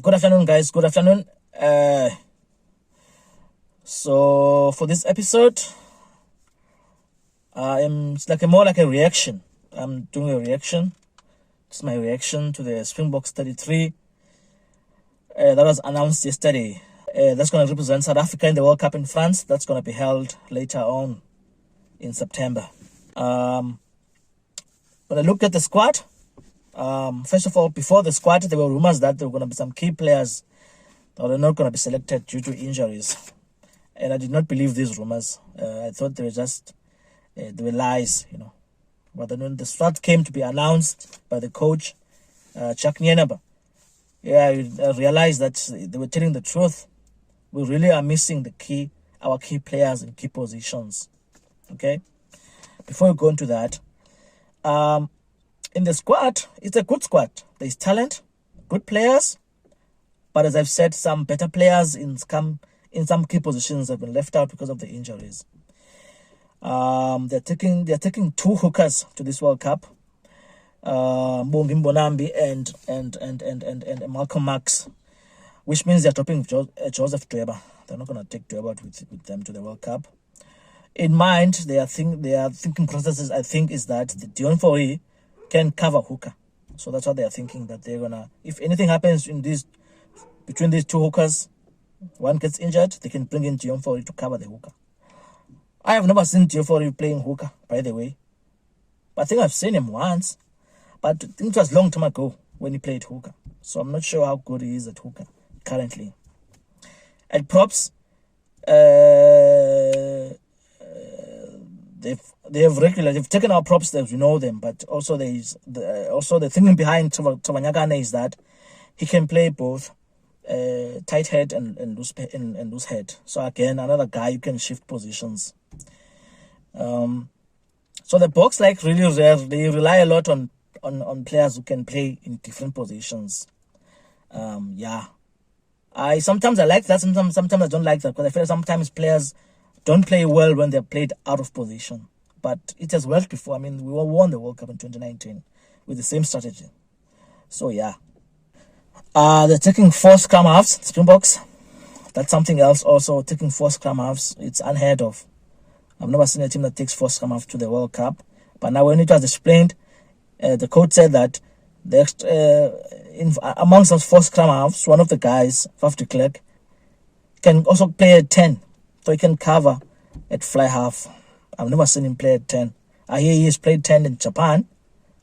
Good afternoon, guys. Good afternoon. So for this episode, it's like more like a reaction. I'm doing a reaction. It's my reaction to the Springboks 33 that was announced yesterday. That's going to represent South Africa in the World Cup in France. That's going to be held later on in September. When I looked at the squad, first of all, before the squad, there were rumors that there were going to be some key players that were not going to be selected due to injuries. And I did not believe these rumors. I thought they were just, they were lies, you know. But then when the squad came to be announced by the coach, Chuck Nyenaba, I realized that they were telling the truth. We really are missing our key players in key positions. Okay? Before we go into that, in the squad, it's a good squad. There's talent, good players, but as I've said, some better players in some key positions have been left out because of the injuries. They're taking two hookers to this World Cup, Bongi Mbonambi and Malcolm Marx, which means they're dropping Joseph Dweba. They're not going to take Dweba with them to the World Cup. In mind, their thinking processes, I think, is that the Dion Fourie can cover hooker. So that's what they are thinking, that they're gonna, if anything happens between these two hookers, one gets injured, they can bring in Dion Fourie to cover the hooker. I have never seen Dion Fourie playing hooker, by the way. I think I've seen him once, but I think it was a long time ago when he played hooker. So I'm not sure how good he is at hooker currently. At props, they've taken our props that we know them, but also the thinking behind Tavanyagane is that he can play both tight head and loose head. So again, another guy you can shift positions. So the box really rare. They rely a lot on players who can play in different positions. Sometimes I like that. Sometimes I don't like that, because I feel sometimes players don't play well when they're played out of position. But it has worked before. I mean, we won the World Cup in 2019 with the same strategy. So yeah. They're taking 4 scrum halves, Springboks. That's something else also. Taking 4 scrum halves, it's unheard of. I've never seen a team that takes 4 scrum halves to the World Cup. But now when it was explained, the coach said that amongst those 4 scrum halves, one of the guys, Faf de Klerk, can also play at 10. So he can cover at fly half. I've never seen him play at 10. I hear he has played 10 in Japan,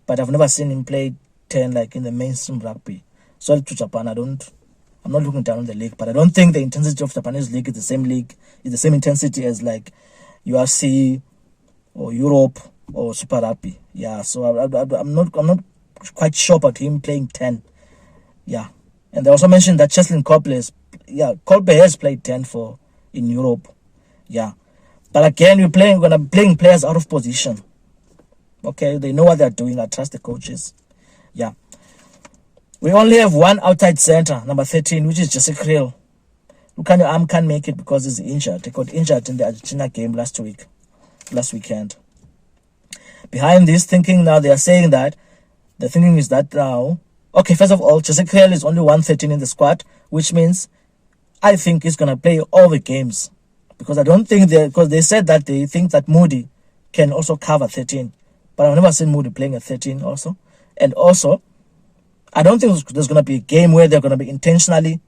but I've never seen him play 10 like in the mainstream rugby. Sorry to Japan, I'm not looking down on the league, but I don't think the intensity of Japanese league is the same intensity as like URC or Europe or Super Rugby. Yeah, so I'm not quite sure about him playing 10. Yeah, and they also mentioned that Cheslin Kolbe has played 10 in Europe. Yeah, but again, we're gonna playing players out of position. Okay, they know what they're doing. I trust the coaches. Yeah. We only have one outside center, number 13, which is Jesse Kriel. Lucanio Arm can't make it because he's injured. He got injured in the Argentina game last weekend. Behind this thinking now, they are saying that the thinking is that now, okay, first of all, Jesse Kriel is only 113 in the squad, which means I think he's gonna play all the games, because I don't think because they said that they think that Moody can also cover 13, but I've never seen Moody playing at 13 also, and also, I don't think there's going to be a game where they're going to be intentionally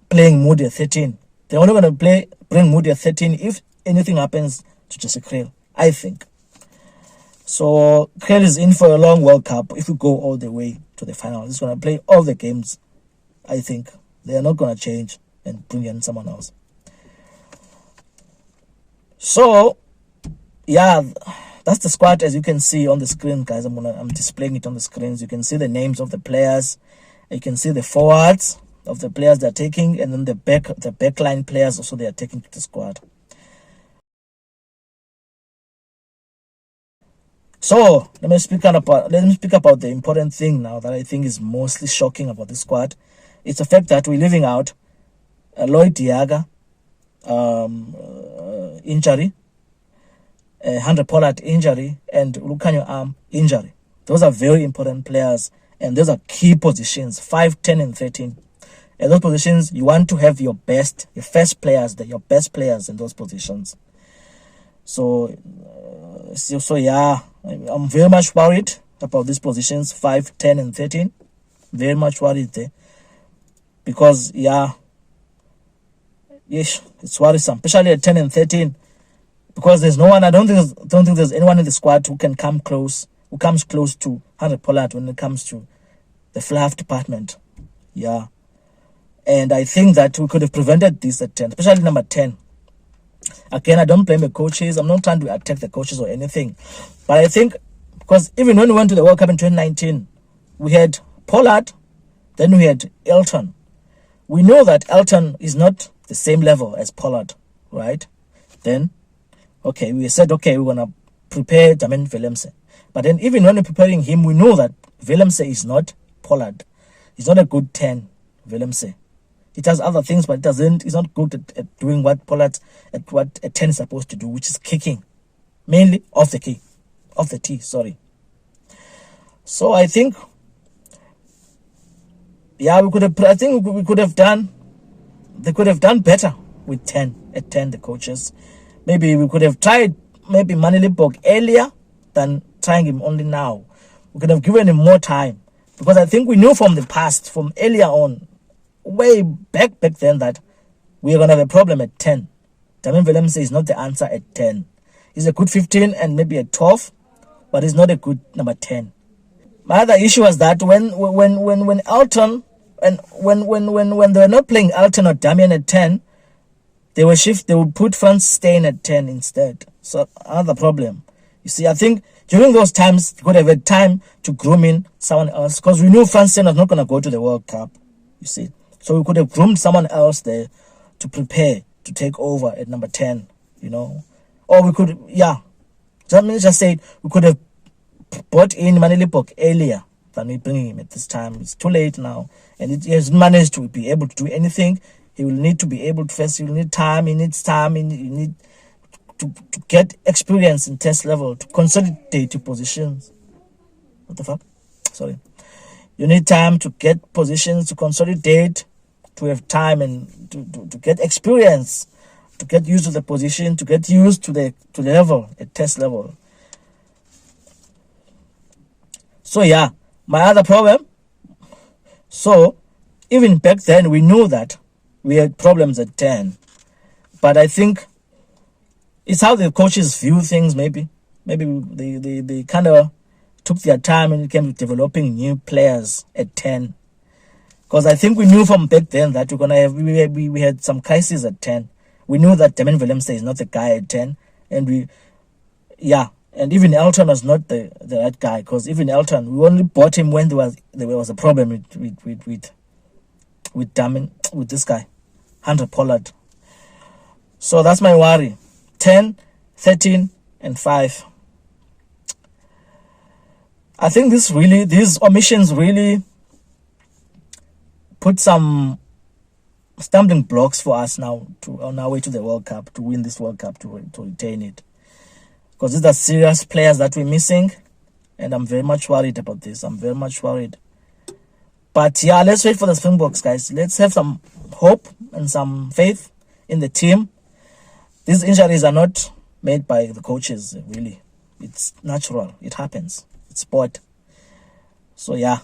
playing Moody at 13. They're only going to bring Moody at 13 if anything happens to Jesse Kriel, I think. So Kriel is in for a long World Cup if we go all the way to the final. He's going to play all the games, I think. They are not going to change and bring in someone else. So, yeah, that's the squad as you can see on the screen, guys. I'm displaying it on the screens. You can see the names of the players. You can see the forwards of the players they're taking, and then the backline players also they are taking to the squad. So let me speak about the important thing now that I think is mostly shocking about this squad. It's the fact that we're leaving out Lloyd Diaga injury, Andre Pollard injury, and Lucanio Arm injury. Those are very important players, and those are key positions, 5, 10, and 13. At those positions, you want to have your best players in those positions. So yeah, I'm very much worried about these positions 5, 10, and 13. Very much worried there because yes, it's worrisome, especially at 10 and 13, because there's no one. I don't think there's anyone in the squad who comes close to Henry Pollard when it comes to the fluff department. Yeah. And I think that we could have prevented this at 10, especially number 10. Again, I don't blame the coaches. I'm not trying to attack the coaches or anything. But I think, because even when we went to the World Cup in 2019, we had Pollard, then we had Elton. We know that Elton is not the same level as Pollard, right? Then, okay, we said, okay, we're going to prepare Damian Willemse. But then even when we're preparing him, we know that Willemse is not Pollard. He's not a good 10, Willemse. He does other things, but he's not good at doing what what a 10 is supposed to do, which is kicking. Mainly off the tee, sorry. So I think, yeah, we could have done better with 10, at 10, the coaches. Maybe we could have tried Manili Bog earlier than trying him only now. We could have given him more time, because I think we knew from the past, from earlier on, way back then, that we are going to have a problem at 10. Damian Willemse is not the answer at 10. He's a good 15 and maybe a 12, but he's not a good number 10. My other issue was that when Elton, and when they were not playing Elton or Damian at 10, they would put Franz Steyn at 10 instead. So another problem. You see, I think during those times, they could have had time to groom in someone else, because we knew Franz Steyn was not going to go to the World Cup. You see, so we could have groomed someone else there to prepare to take over at number 10, or we could, let me just say, we could have brought in Manilipok earlier than we bringing him at this time. It's too late now, and he hasn't managed to be able to do anything. He will need to be able to first. He will need time. He needs time. He need to get experience in test level, to consolidate your positions. What the fuck? Sorry. You need time to get positions, to consolidate, to have time, and to get experience, to get used to the position, to get used to the level, at test level. So yeah, my other problem. So even back then, we knew that we had problems at 10. But I think it's how the coaches view things, maybe. Maybe they kind of took their time when it came to developing new players at 10. Because I think we knew from back then that we had some crises at 10. We knew that Damian Willemse is not the guy at 10. And and even Elton was not the right guy, because even Elton, we only bought him when there was a problem with this guy, Hunter Pollard. So that's my worry. 10, 13, and 5. I think these omissions really put some stumbling blocks for us now on our way to the World Cup, to win this World Cup, to retain it. Because these are serious players that we're missing, and I'm very much worried about this. I'm very much worried. But yeah, let's wait for the Springboks, guys. Let's have some hope and some faith in the team. These injuries are not made by the coaches, really. It's natural. It happens. It's sport. So yeah.